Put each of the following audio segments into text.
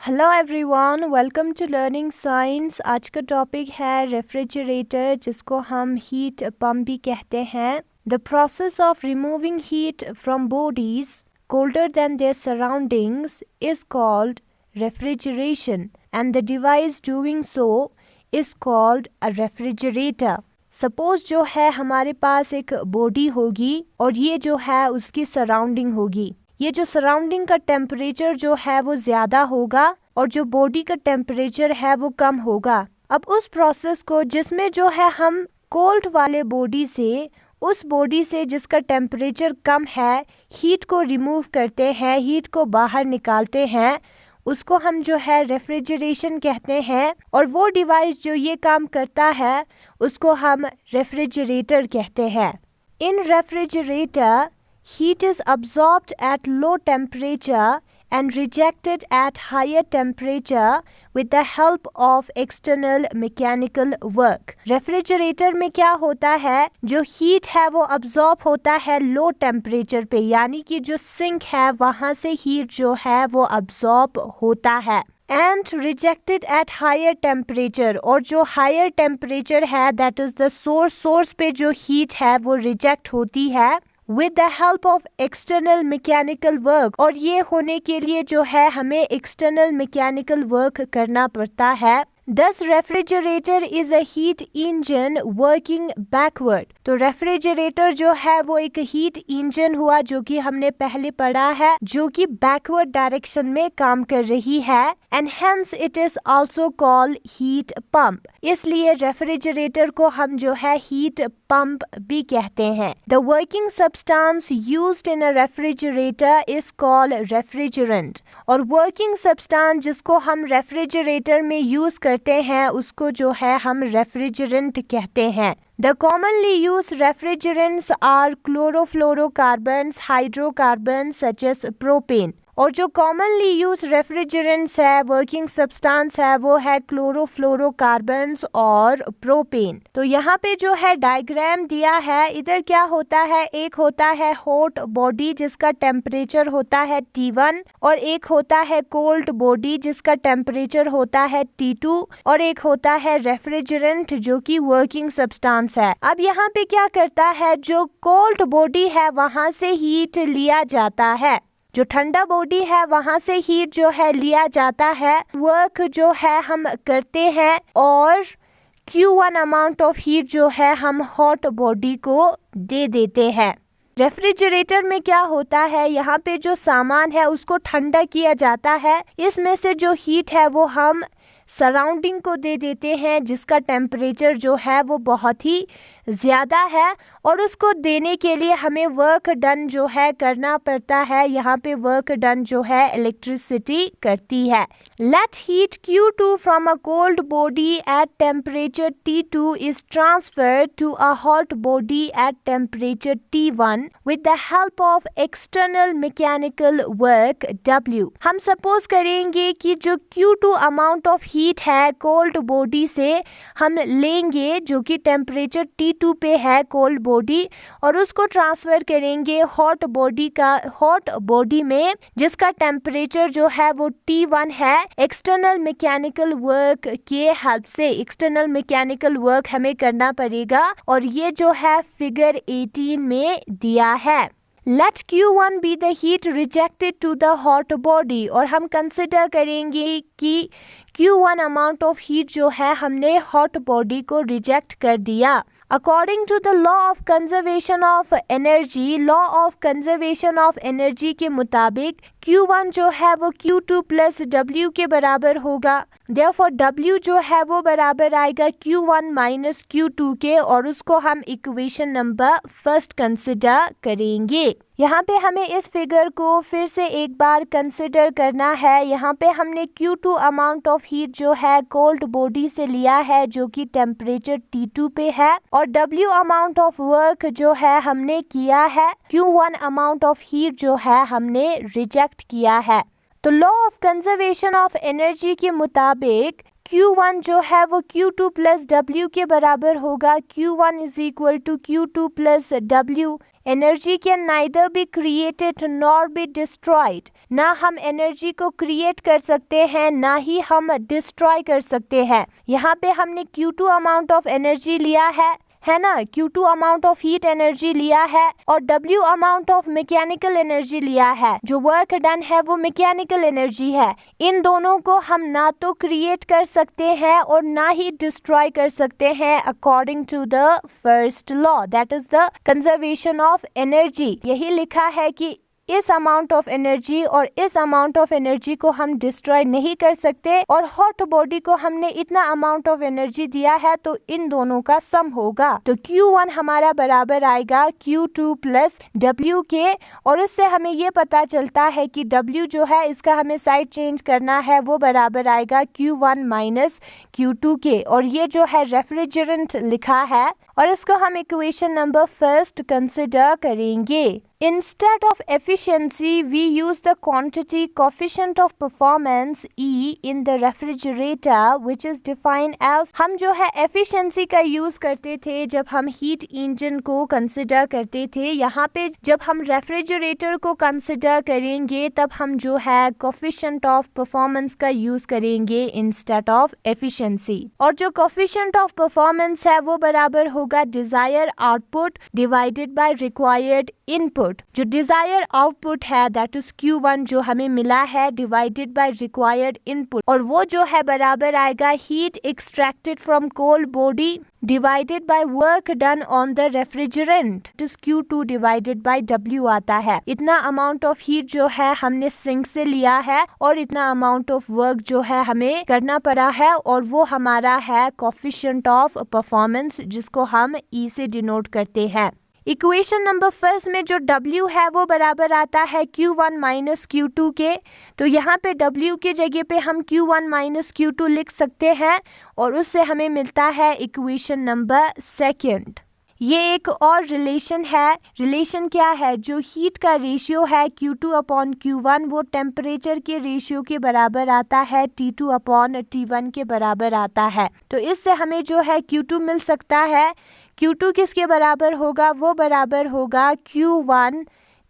Hello everyone, welcome to learning science. आज का topic है रेफ्रिजरेटर, जिसको हम हीट पंप भी कहते हैं। The process of removing heat from bodies colder than their surroundings is called refrigeration and the device doing so is called a refrigerator. Suppose जो है हमारे पास एक बॉडी होगी और ये जो है उसकी सराउंडिंग होगी। ये जो सराउंडिंग का टेम्परेचर जो है वो ज़्यादा होगा और जो बॉडी का टेम्परेचर है वो कम होगा। अब उस प्रोसेस को जिसमें जो है हम कोल्ड वाले बॉडी से, उस बॉडी से जिसका टेम्परेचर कम है, हीट को रिमूव करते हैं, हीट को बाहर निकालते हैं, उसको हम जो है रेफ्रिजरेशन कहते हैं। और वो डिवाइस जो ये काम करता है उसको हम रेफ्रिजरेटर कहते हैं। इन refrigerator heat is absorbed at low temperature and rejected at higher temperature with the help of external mechanical work. Refrigerator में क्या होता है, जो हीट है वो अब्जॉर्ब होता है लो टेम्परेचर पे, यानी कि जो सिंक है वहाँ से हीट जो है वो अब्जॉर्ब होता है। And rejected at higher temperature, और जो हायर टेम्परेचर है दैट इज द सोर्स पे जो हीट है वो रिजेक्ट होती है with the help of external mechanical work। और ये होने के लिए जो है हमें external mechanical work करना पड़ता है। Thus refrigerator is a heat engine working backward। तो रेफ्रिजरेटर जो है वो एक हीट इंजन हुआ जो कि हमने पहले पढ़ा है, जो कि बैकवर्ड डायरेक्शन में काम कर रही है। And hence it is also called heat pump. इसलिए रेफ्रिजरेटर को हम जो है हीट पंप भी कहते हैं। The working substance used in a refrigerator is called refrigerant. और वर्किंग सब्सटेंस जिसको हम रेफ्रिजरेटर में यूज करते हैं उसको जो है हम रेफ्रिजरेंट कहते हैं। The commonly used refrigerants are chlorofluorocarbons, hydrocarbons such as propane। और जो कॉमनली यूज रेफ्रिजरेंट्स है, वर्किंग सब्सटेंस है, वो है क्लोरोफ्लोरोकार्बन्स और प्रोपेन। तो यहाँ पे जो है डायग्राम दिया है, इधर क्या होता है, एक होता है हॉट बॉडी जिसका टेम्परेचर होता है T1, और एक होता है कोल्ड बॉडी जिसका टेम्परेचर होता है T2, और एक होता है रेफ्रिजरेंट जो कि वर्किंग सब्सटेंस है। अब यहाँ पे क्या करता है, जो कोल्ड बॉडी है वहां से हीट लिया जाता है, जो ठंडा बॉडी है वहां से हीट जो है लिया जाता है। वर्क जो है हम करते हैं और Q1 अमाउंट ऑफ हीट जो है हम हॉट बॉडी को दे देते हैं। रेफ्रिजरेटर में क्या होता है, यहाँ पे जो सामान है उसको ठंडा किया जाता है, इसमें से जो हीट है वो हम सराउंडिंग को दे देते हैं जिसका टेम्परेचर जो है वो बहुत ही ज़्यादा है, और उसको देने के लिए हमें वर्क डन जो है करना पड़ता है। यहाँ पे वर्क डन जो है इलेक्ट्रिसिटी करती है। Let heat Q2 from a cold body at temperature T2 is transferred to a hot body at temperature T1 with the help of external mechanical work W। हम सपोज करेंगे कि जो Q2 amount of heat है cold body से हम लेंगे जो कि टेम्परेचर T2 पे है कोल्ड बॉडी, और उसको ट्रांसफर करेंगे हॉट बॉडी में जिसका टेम्परेचर जो है वो T1 है। एक्सटर्नल मैकेनिकल वर्क के हेल्प से, एक्सटर्नल मैकेनिकल वर्क हमें करना पड़ेगा, और ये जो है फिगर 18 में दिया है। Let Q1 be the heat rejected to the hot body। और हम कंसिडर करेंगे कि Q1 अमाउंट ऑफ हीट जो है हमने हॉट बॉडी को रिजेक्ट कर दिया। According to the law of conservation of energy, law of conservation of energy के मुताबिक Q1 जो है वो Q2 प्लस W के बराबर होगा। Therefore W जो है वो बराबर आएगा Q1 माइनस Q2 के, और उसको हम इक्वेशन नंबर फर्स्ट कंसिडर करेंगे। यहाँ पे हमें इस फिगर को फिर से एक बार कंसिडर करना है। यहाँ पे हमने Q2 अमाउंट ऑफ हीट जो है कोल्ड बॉडी से लिया है जो कि टेम्परेचर T2 पे है, और W अमाउंट ऑफ वर्क जो है हमने किया है, Q1 अमाउंट ऑफ हीट जो है हमने रिजेक्ट किया है। तो law of conservation of energy के मुताबिक Q1 जो है वो Q2 प्लस W के बराबर होगा। Q1 is equal to Q2 plus W। Energy can neither be created nor be destroyed. ना हम एनर्जी को क्रिएट कर सकते हैं, ना ही हम डिस्ट्रॉय कर सकते हैं। यहाँ पे हमने Q2 अमाउंट ऑफ एनर्जी लिया है ना, Q2 amount of heat energy लिया है और W amount of mechanical energy लिया है। जो वर्क डन है वो मैकेनिकल एनर्जी है। इन दोनों को हम ना तो क्रिएट कर सकते हैं और ना ही डिस्ट्रॉय कर सकते हैं according to the first law, that is the conservation of energy. यही लिखा है कि इस अमाउंट ऑफ एनर्जी और इस अमाउंट ऑफ एनर्जी को हम डिस्ट्रॉय नहीं कर सकते, और हॉट बॉडी को हमने इतना अमाउंट ऑफ एनर्जी दिया है तो इन दोनों का सम होगा। तो Q1 हमारा बराबर आएगा Q2 प्लस W के, और इससे हमें ये पता चलता है कि W जो है इसका हमें साइड चेंज करना है, वो बराबर आएगा Q1 माइनस Q2 के। और ये जो है रेफ्रिजरेंट लिखा है और इसको हम इक्वेशन नंबर फर्स्ट कंसिडर करेंगे। Instead of efficiency, we use the quantity coefficient of performance E in the refrigerator, which is defined as, हम जो है efficiency का use करते थे जब हम heat engine को consider करते थे। यहाँ पे जब हम refrigerator को consider करेंगे तब हम जो है coefficient of performance का use करेंगे instead of efficiency। और जो coefficient of performance है वो बराबर होगा desired output divided by required input। जो डिजायर आउटपुट है दैट इज Q1 जो हमें मिला है डिवाइडेड बाय रिक्वायर्ड इनपुट, और वो जो है बराबर आएगा heat extracted from cold body divided by work done on the refrigerant, it is Q2 divided by W आता है। इतना अमाउंट ऑफ हीट जो है हमने सिंक से लिया है और इतना अमाउंट ऑफ वर्क जो है हमें करना पड़ा है, और वो हमारा है कोएफिशिएंट ऑफ परफॉर्मेंस जिसको हम E से डिनोट करते हैं। इक्वेशन नंबर फर्स्ट में जो W है वो बराबर आता है Q1 माइनस Q2 के, तो यहाँ पे W की जगह पे हम Q1 माइनस Q2 लिख सकते हैं और उससे हमें मिलता है इक्वेशन नंबर सेकंड। ये एक और रिलेशन है। रिलेशन क्या है? जो हीट का रेशियो है Q2 अपॉन Q1 वो टेम्परेचर के रेशियो के बराबर आता है, T2 अपॉन T1 के बराबर आता है। तो इससे हमें जो है Q2 मिल सकता है। Q2 किसके बराबर होगा? वो बराबर होगा Q1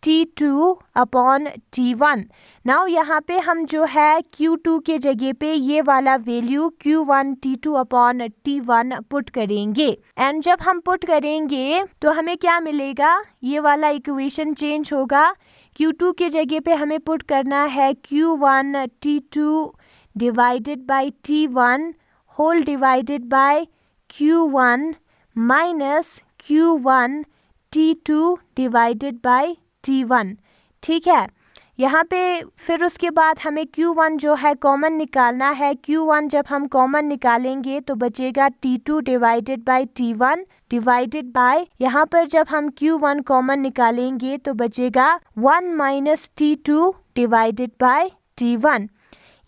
T2 upon T1। Now यहाँ पे हम जो है Q2 के जगह पे ये वाला value Q1 T2 upon T1 put करेंगे, एंड जब हम पुट करेंगे तो हमें क्या मिलेगा? ये वाला इक्वेशन चेंज होगा। Q2 के जगह पे हमें पुट करना है Q1 T2 divided by T1 whole divided by Q1 minus Q1 T2 divided by T1। ठीक है, यहाँ पे फिर उसके बाद हमें Q1 जो है कॉमन निकालना है। Q1 जब हम कॉमन निकालेंगे तो बचेगा T2 divided by T1 divided by, यहाँ पर जब हम Q1 कॉमन निकालेंगे तो बचेगा 1 minus T2 divided by T1।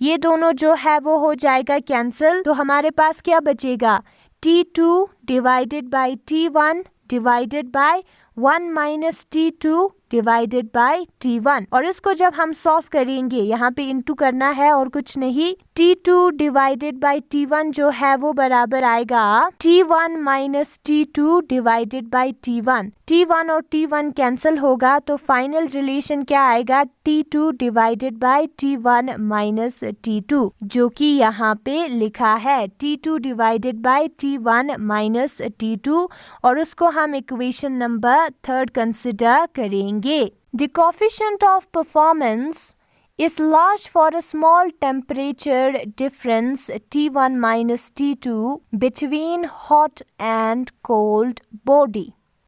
ये दोनों जो है वो हो जाएगा कैंसिल, तो हमारे पास क्या बचेगा? T2 divided by T1 divided by 1 minus T2 divided by T1। और इसको जब हम सॉल्व करेंगे, यहाँ पे इंटू करना है और कुछ नहीं, T2 डिवाइडेड बाय T1 जो है वो बराबर आएगा T1 minus T2 divided by T1। T1 और T1 कैंसिल होगा तो फाइनल रिलेशन क्या आएगा? T2 divided by T1 minus T2, जो कि यहाँ पे लिखा है T2 divided by T1 minus T2, और उसको हम इक्वेशन नंबर थर्ड कंसिडर करेंगे। The coefficient of performance is large for a small temperature difference T1 minus T2 between hot and cold body।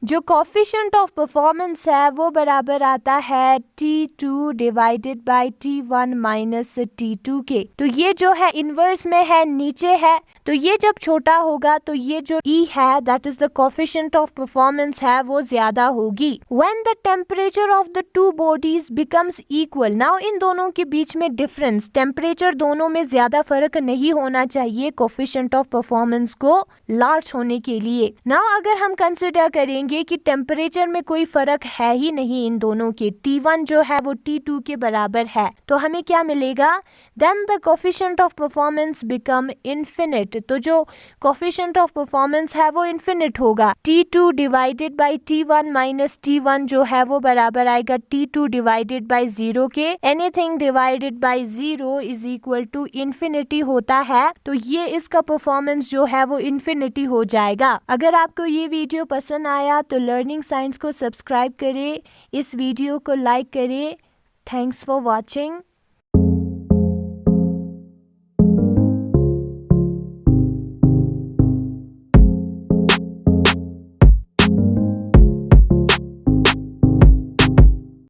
जो कोएफिशिएंट ऑफ परफॉर्मेंस है वो बराबर आता है T2 divided by T1 minus T2 के। तो ये जो है इनवर्स में है, नीचे है, तो ये जब छोटा होगा तो ये जो E है that is the coefficient of performance है वो ज्यादा होगी। When the temperature of the two bodies becomes equal, now in दोनों के बीच में डिफरेंस, टेम्परेचर दोनों में ज्यादा फर्क नहीं होना चाहिए कोएफिशिएंट ऑफ परफॉर्मेंस को लार्ज होने के लिए। नाउ अगर हम कंसिडर करेंगे कि टेम्परेचर में कोई फर्क है ही नहीं इन दोनों के, T1 जो है वो T2 के बराबर है, तो हमें क्या मिलेगा? Then the coefficient of performance become infinite, heat, तो जो कोफिशिएंट ऑफ परफॉर्मेंस है वो इन्फिनिट होगा। T2 divided by T1 minus T1 जो है वो बराबर आएगा T2 डिवाइडेड बाई 0 के। Anything divided by 0 is equal to infinity होता है, तो ये इसका परफॉर्मेंस जो है वो इन्फिनिटी हो जाएगा। अगर आपको ये वीडियो पसंद आया तो लर्निंग साइंस को सब्सक्राइब करें, इस वीडियो को लाइक करें। Thanks for watching.